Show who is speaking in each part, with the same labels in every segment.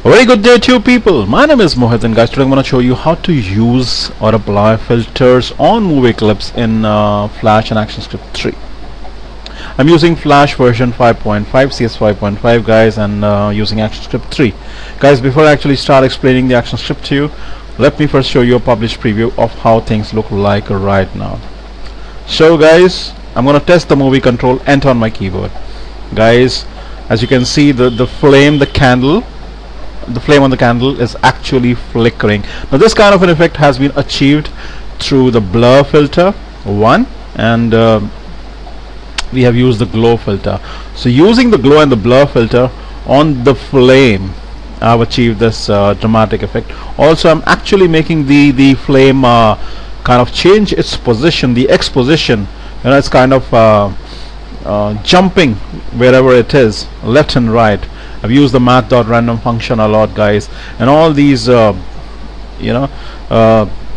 Speaker 1: A very good day to you people. My name is Mohit, and guys, today I'm going to show you how to use or apply filters on movie clips in Flash and Actionscript 3. I'm using Flash version 5.5, CS 5.5 guys, and using Actionscript 3. Guys, before I actually start explaining the Actionscript to you, let me first show you a published preview of how things look like right now. So guys, I'm going to test the movie control enter on my keyboard. Guys, as you can see, the flame on the candle is actually flickering. Now this kind of an effect has been achieved through the blur filter 1, and we have used the glow filter. So using the glow and the blur filter on the flame, I've achieved this dramatic effect. Also, I'm actually making the flame kind of change its position, the X position. You know, it's kind of jumping wherever it is, left and right. I've used the Math.random function a lot, guys, and all these have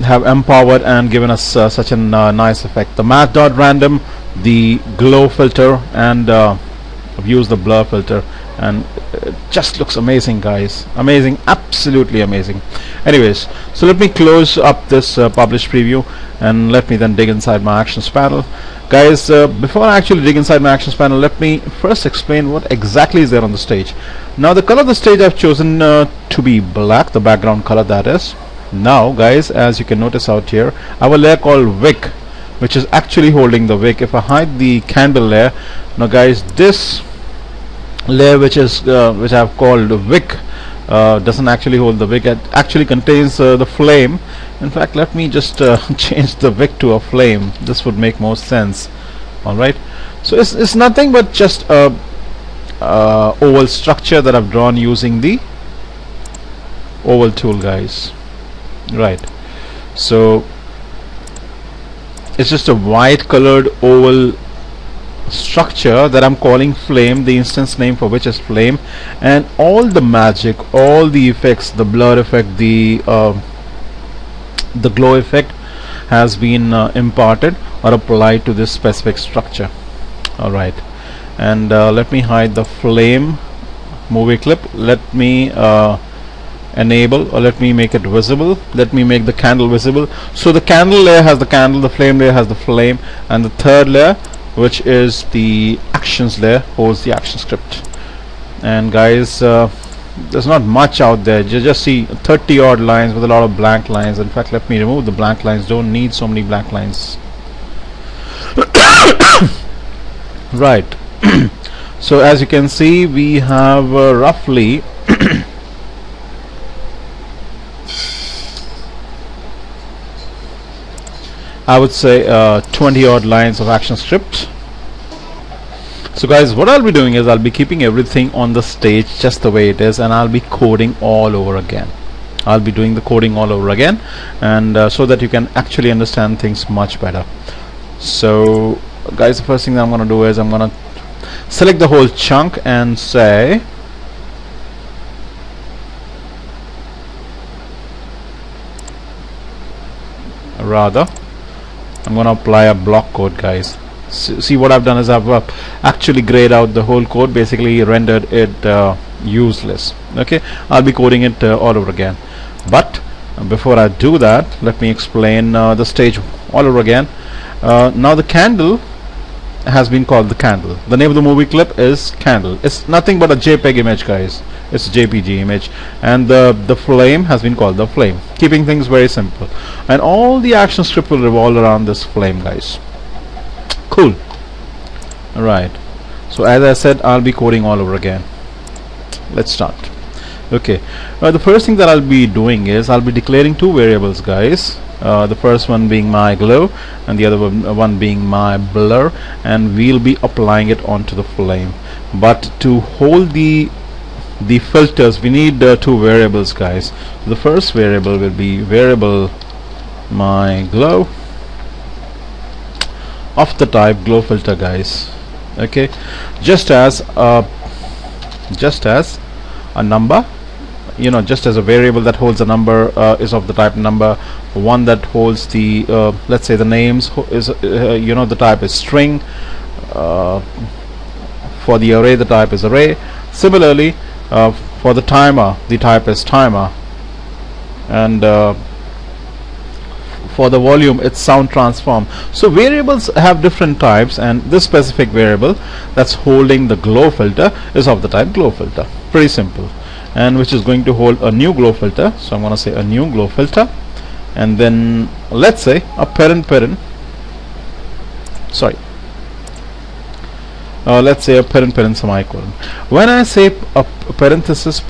Speaker 1: empowered and given us such a nice effect. The Math.random, the glow filter, and I've used the blur filter, and it just looks amazing, guys. Amazing, absolutely amazing. Anyways, so let me close up this published preview, and let me then dig inside my actions panel. Guys, before I actually dig inside my actions panel, let me first explain what exactly is there on the stage. Now the color of the stage I've chosen to be black, the background color, that is. Now guys, as you can notice out here, I have a layer called wick, which is actually holding the wick. If I hide the candle layer, now guys, this layer which I've called wick doesn't actually hold the wick. It actually contains the flame. In fact, let me just change the wick to a flame. This would make more sense. Alright, so it's nothing but just a oval structure that I've drawn using the oval tool, guys. Right, so it's just a white colored oval structure that I'm calling flame, the instance name for which is flame, and all the magic, all the effects, the blur effect, the glow effect has been imparted or applied to this specific structure. Alright, and let me hide the flame movie clip. Let me enable, or let me make it visible. Let me make the candle visible. So the candle layer has the candle, the flame layer has the flame, and the third layer, which is the actions layer, holds the action script. And guys, there's not much out there. You just see 30 odd lines with a lot of blank lines. In fact, let me remove the blank lines. Don't need so many blank lines. Right. So as you can see, we have roughly I would say 20 odd lines of action script. So guys, what I'll be doing is I'll be keeping everything on the stage just the way it is, and I'll be coding all over again. I'll be doing the coding all over again, and so that you can actually understand things much better. So guys, the first thing that I'm going to do is I'm going to select the whole chunk and say I'm going to apply a block code, guys. See what I've done is I've actually grayed out the whole code, basically rendered it useless. Okay, I'll be coding it all over again. But before I do that, let me explain the stage all over again. Now the candle has been called the candle. The name of the movie clip is candle. It's nothing but a JPEG image, guys. It's a JPG image, and the flame has been called the flame, keeping things very simple. And all the action script will revolve around this flame, guys. Cool. Alright, so as I said, I'll be coding all over again. Let's start. Okay, the first thing that I'll be doing is I'll be declaring two variables, guys. The first one being my glow and the other one being my blur, and we'll be applying it onto the flame. But to hold the filters, we need two variables, guys. The first variable will be variable my glow of the type glow filter, guys. Okay, just as a number, you know, just as a variable that holds a number is of the type number, one that holds the let's say the names is the type is string. For the array, the type is array. Similarly, For the timer, the type is timer, and for the volume it's sound transform. So variables have different types, and this specific variable that's holding the glow filter is of the type glow filter. Pretty simple. And which is going to hold a new glow filter. So I'm going to say a new glow filter, and then let's say a let's say a parent semicolon. When I say a parenthesis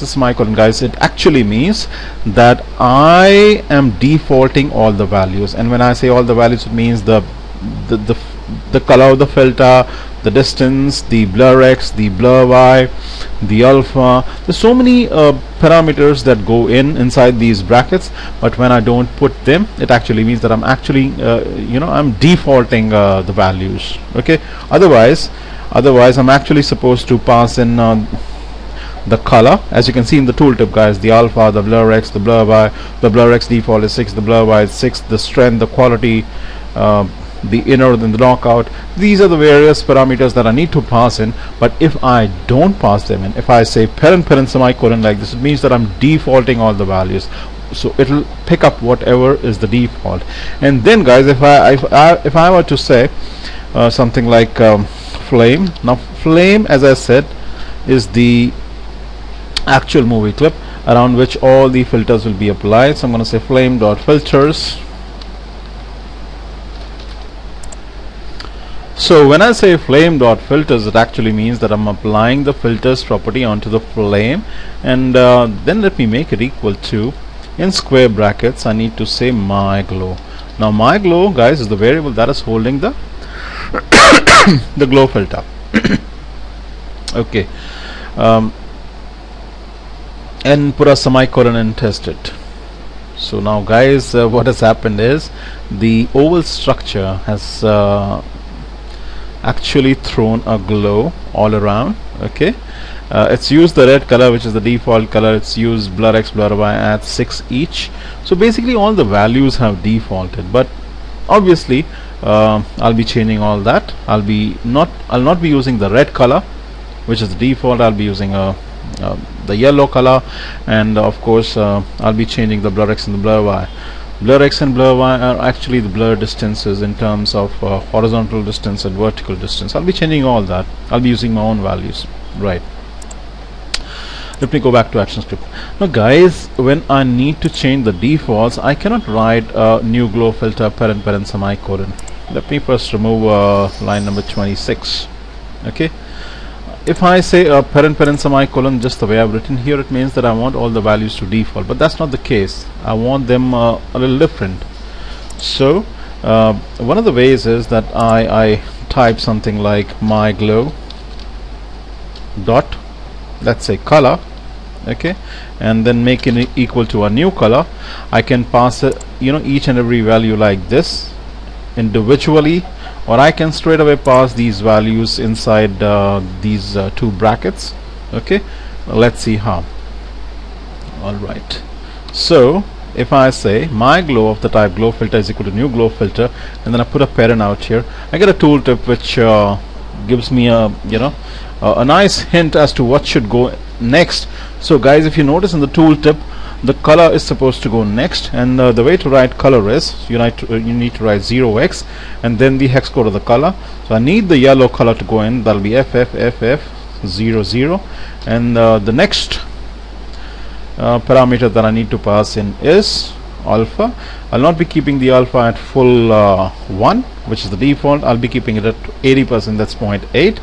Speaker 1: semicolon, guys, it actually means that I am defaulting all the values. And when I say all the values, it means the color of the filter, the distance, the blur x, the blur y, the alpha. There's so many parameters that go inside these brackets, but when I don't put them, it actually means that I'm actually I'm defaulting the values. Okay, otherwise I'm actually supposed to pass in the color, as you can see in the tooltip, guys, the alpha, the blur x, the blur y. The blur x default is 6, the blur y is 6, the strength, the quality, the inner, then the knockout. These are the various parameters that I need to pass in. But if I don't pass them in, if I say parent semicolon like this, it means that I'm defaulting all the values. So it'll pick up whatever is the default. And then, guys, if I were to say something like flame. Now flame, as I said, is the actual movie clip around which all the filters will be applied. So I'm going to say flame.filters. So when I say flame.filters, it actually means that I'm applying the filters property onto the flame, and then let me make it equal to, in square brackets, I need to say my glow. Now my glow, guys, is the variable that is holding the the glow filter. Okay, and put a semicolon and test it. So now, guys, what has happened is the oval structure has actually thrown a glow all around. Okay, it's used the red color, which is the default color. It's used blur x, blur y at 6 each. So basically all the values have defaulted, but obviously I'll be changing all that. I'll not be using the red color, which is the default. I'll be using the yellow color, and of course I'll be changing the blur x and the blur y. Blur x and blur y are actually the blur distances in terms of horizontal distance and vertical distance. I'll be changing all that. I'll be using my own values. Right. Let me go back to Actionscript. Now, guys, when I need to change the defaults, I cannot write a new glow filter parent semicolon. Let me first remove line number 26. Okay. If I say a parent semicolon just the way I've written here, it means that I want all the values to default, but that's not the case. I want them a little different. So one of the ways is that I type something like my glow dot, let's say, color. Okay, and then make it equal to a new color. I can pass it, each and every value like this individually, or I can straight away pass these values inside these two brackets. Okay, let's see how. Alright, so if I say my glow of the type glow filter is equal to new glow filter, and then I put a parent out here, I get a tooltip which gives me a nice hint as to what should go next. So guys, if you notice in the tooltip, the color is supposed to go next, and the way to write color is you need to write 0x and then the hex code of the color. So I need the yellow color to go in. That'll be FFFF00, and the next parameter that I need to pass in is alpha. I'll not be keeping the alpha at full 1, which is the default. I'll be keeping it at 80%, that's 0.8.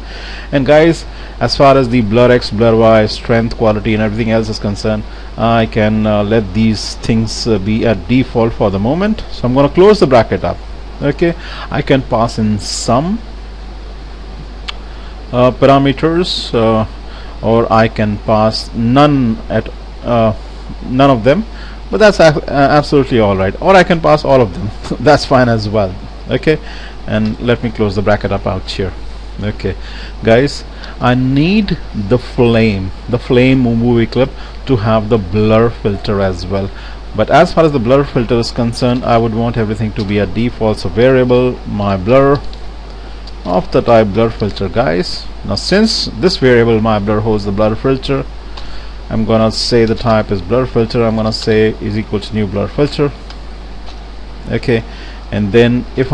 Speaker 1: And guys, as far as the blur x, blur y, strength, quality and everything else is concerned, I can let these things be at default for the moment. So I'm going to close the bracket up. Okay, I can pass in some parameters, or I can pass none of them, but that's absolutely alright, or I can pass all of them. That's fine as well. Okay, and let me close the bracket up out here. Okay, guys, I need the flame movie clip to have the blur filter as well. But as far as the blur filter is concerned, I would want everything to be a default. So variable my blur of the type blur filter, guys. Now since this variable my blur holds the blur filter, I'm gonna say the type is blur filter. I'm gonna say is equal to new blur filter. Okay, and then if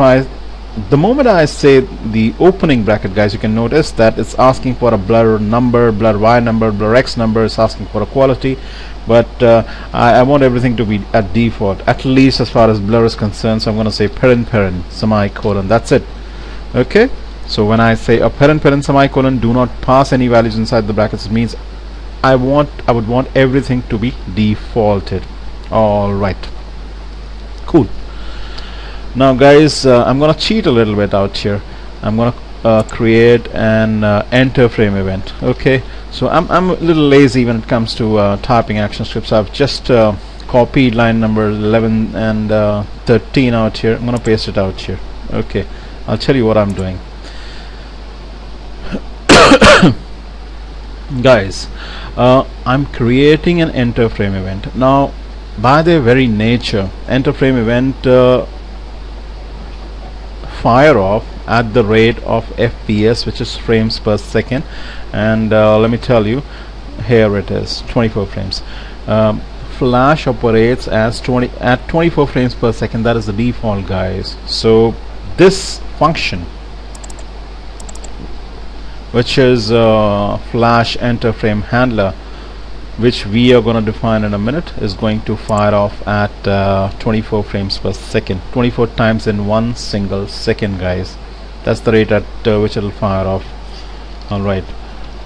Speaker 1: the moment I say the opening bracket, guys, you can notice that it's asking for a blur number, blur y number, blur x number. It's asking for a quality, but I want everything to be at default, at least as far as blur is concerned. So I'm going to say parent semicolon. That's it. Okay, so when I say a parent semicolon, do not pass any values inside the brackets. It means I would want everything to be defaulted. All right, cool. Now guys, I'm gonna cheat a little bit out here. I'm gonna create an enter frame event. Okay, so I'm a little lazy when it comes to typing action scripts. I've just copied line number 11 and 13 out here. I'm gonna paste it out here. Okay, I'll tell you what I'm doing. Guys, I'm creating an enter frame event. Now by their very nature, enter frame event fire off at the rate of FPS, which is frames per second, and let me tell you, here it is, 24 frames. Flash operates as 24 frames per second. That is the default, guys. So this function, which is flash enter frame handler, which we are going to define in a minute, is going to fire off at 24 frames per second, 24 times in one single second, guys. That's the rate at which it will fire off. Alright,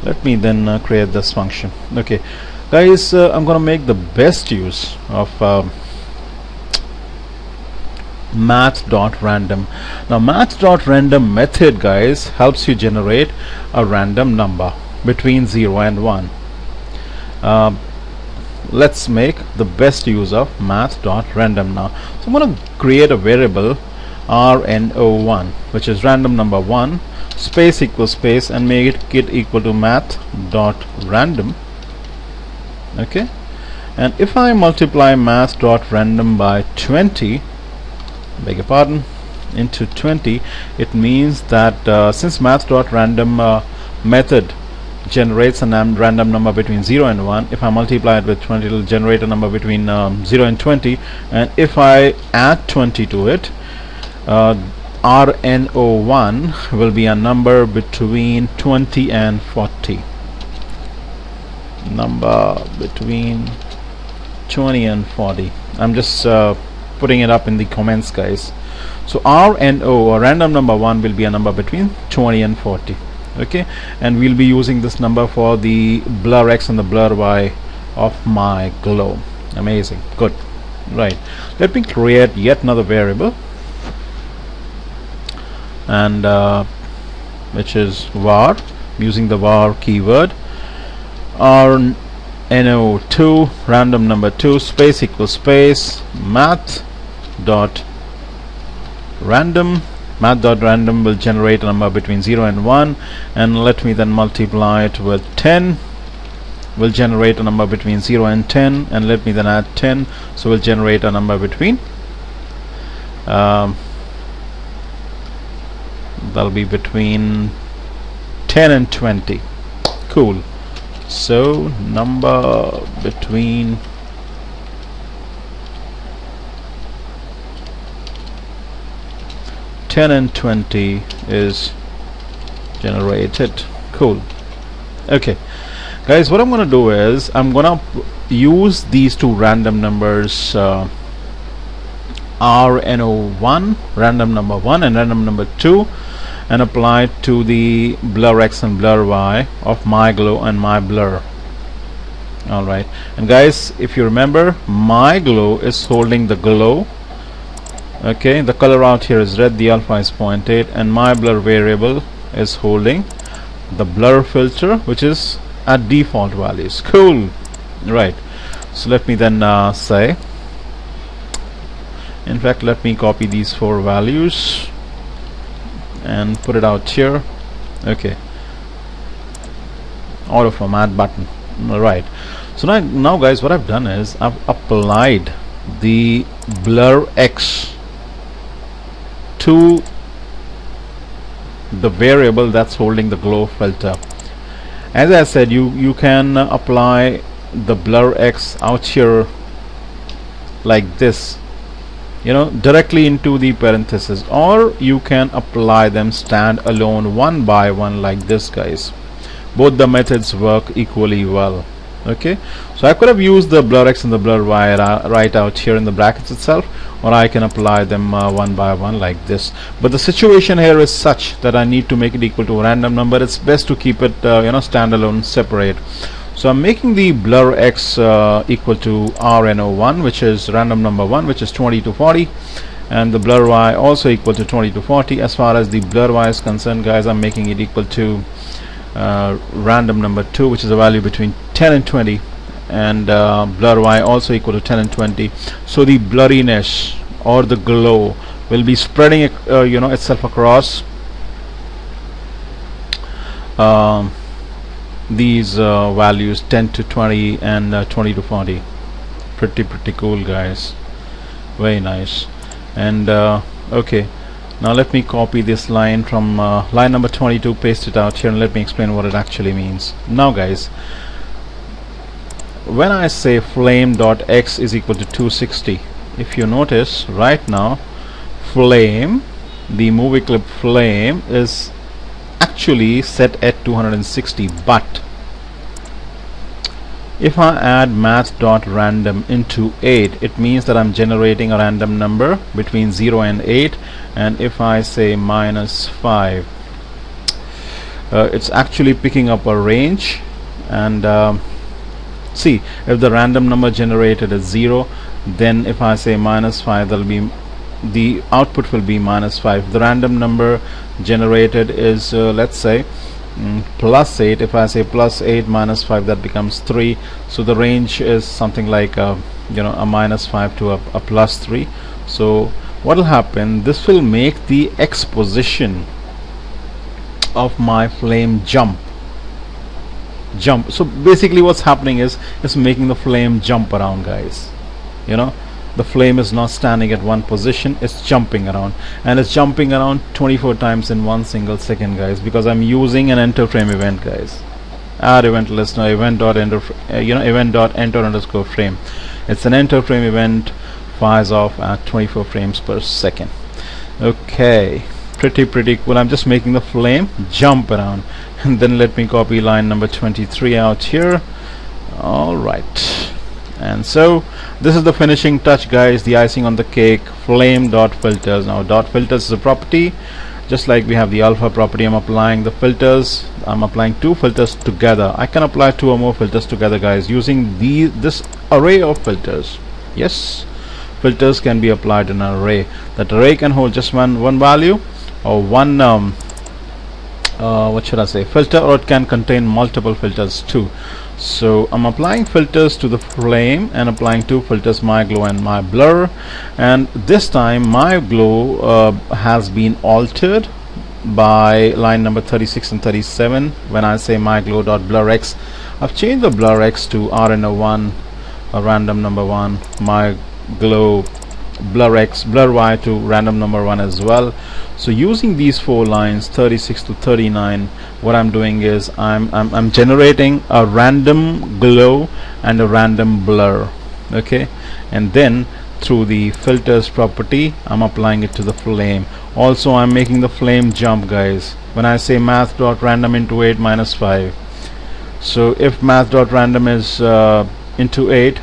Speaker 1: let me then create this function. Okay guys, I'm going to make the best use of Math.random. Now Math.random method, guys, helps you generate a random number between 0 and 1. Let's make the best use of Math.random now. So I'm going to create a variable RNO1, which is random number 1, space equals space, and make it equal to Math.random. Okay, and if I multiply Math.random by 20, beg your pardon, into 20, it means that since Math.random method generates a random number between 0 and 1, if I multiply it with 20, it will generate a number between 0 and 20, and if I add 20 to it, RNO1 will be a number between 20 and 40. Number between 20 and 40. I'm just putting it up in the comments, guys. So RNO, or random number 1, will be a number between 20 and 40. Okay, and we'll be using this number for the blur x and the blur y of my glow. Amazing, good. Right, let me create yet another variable, and which is var, using the var keyword. RNO2, random number 2, space equals space, Math.random. Math.random will generate a number between 0 and 1, and let me then multiply it with 10, will generate a number between 0 and 10, and let me then add 10, so we'll generate a number between that'll be between 10 and 20. Cool. So number between 10 and 20 is generated. Cool. Okay guys, what I'm gonna do is I'm gonna use these two random numbers, RNO1, random number 1, and random number 2, and apply it to the blur x and blur y of my glow and my blur. Alright, and guys, if you remember, my glow is holding the glow. Okay, the color out here is red, the alpha is 0.8, and my blur variable is holding the blur filter, which is at default values. Cool. Right, so let me then say, in fact, let me copy these 4 values and put it out here. Okay, auto format button. Right, so now guys, what I've done is I've applied the blur x to the variable that's holding the glow filter. As I said, you can apply the blur X out here like this, you know, directly into the parenthesis, or you can apply them stand alone one by one like this, guys. Both the methods work equally well. Okay, so I could have used the blur X and the blur Y right out here in the brackets itself, or I can apply them one by one like this. But the situation here is such that I need to make it equal to a random number. It's best to keep it you know, standalone, separate. So I'm making the blur X equal to RNO1, which is random number 1, which is 20 to 40, and the blur Y also equal to 20 to 40. As far as the blur Y is concerned, guys, I'm making it equal to random number 2, which is a value between 10 and 20, and blur Y also equal to 10 and 20. So the blurriness or the glow will be spreading you know, itself across these values 10 to 20 and 20 to 40. Pretty cool, guys, very nice. And okay, now let me copy this line from line number 22, paste it out here, and let me explain what it actually means. Now, guys, when I say flame.x is equal to 260, if you notice right now, flame, the movie clip flame, is actually set at 260, but if I add Math.random into 8, it means that I'm generating a random number between 0 and 8. And if I say -5, it's actually picking up a range. And see, if the random number generated is 0, then if I say -5, that'll be, the output will be -5. The random number generated is let's say +8. If I say +8 -5, that becomes 3. So the range is something like you know, a -5 to a +3. So what will happen, this will make the X position of my flame jump. So basically what's happening is it's making the flame jump around, guys. You know, the flame is not standing at one position, it's jumping around, and it's jumping around 24 times in 1 single second, guys, because I'm using an enter frame event, guys. Add event listener, event.enter you know, event.enter underscore frame. It's an enter frame event, fires off at 24 frames per second. Okay, pretty cool. I'm just making the flame jump around. And then let me copy line number 23 out here. All right, and so this is the finishing touch, guys, the icing on the cake, flame.filters. Now .filters is a property, just like we have the alpha property. I'm applying the filters. I'm applying 2 filters together. I can apply 2 or more filters together, guys, using this array of filters. Yes, filters can be applied in an array. That array can hold just one value, or one what should I say, filter, or it can contain multiple filters too. So I'm applying filters to the flame and applying 2 filters, my glow and my blur. And this time my glow has been altered by line number 36 and 37. When I say my glow dot blur X, I've changed the blur X to RNO1, a random number 1, my glow blur X, blur Y to random number 1 as well. So using these 4 lines 36 to 39, what I'm doing is I'm generating a random glow and a random blur. Okay, and then through the filters property, I'm applying it to the flame. Also, I'm making the flame jump, guys. When I say Math.random into 8 -5, so if Math.random is into 8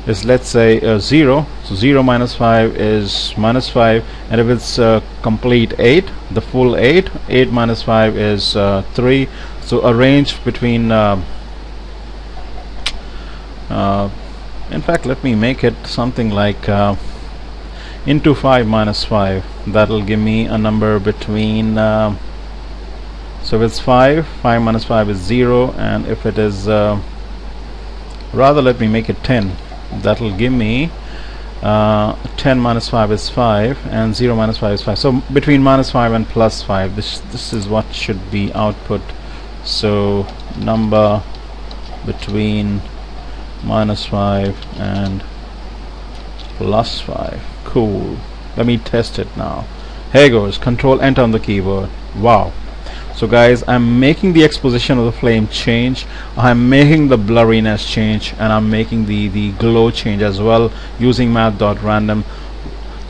Speaker 1: is, let's say, 0, so 0 -5 is -5, and if it's complete 8, the full 8 -5 is 3. So a range between in fact, let me make it something like into 5 -5. That'll give me a number between so if it's 5 -5 is 0, and if it is rather, let me make it 10. That'll give me 10 -5 is 5, and 0 -5 is 5. So between -5 and +5, this is what should be output. So number between -5 and +5. Cool. Let me test it now. Here goes. Control Enter on the keyboard. Wow. So guys, I'm making the exposition of the flame change, I'm making the blurriness change, and I'm making the glow change as well using Math.random.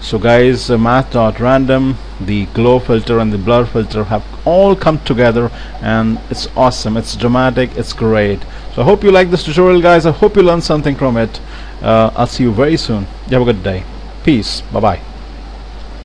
Speaker 1: So guys, Math.random, the glow filter and the blur filter have all come together, and it's awesome, it's dramatic, it's great. So I hope you like this tutorial guys, I hope you learned something from it. I'll see you very soon. You have a good day. Peace. Bye bye.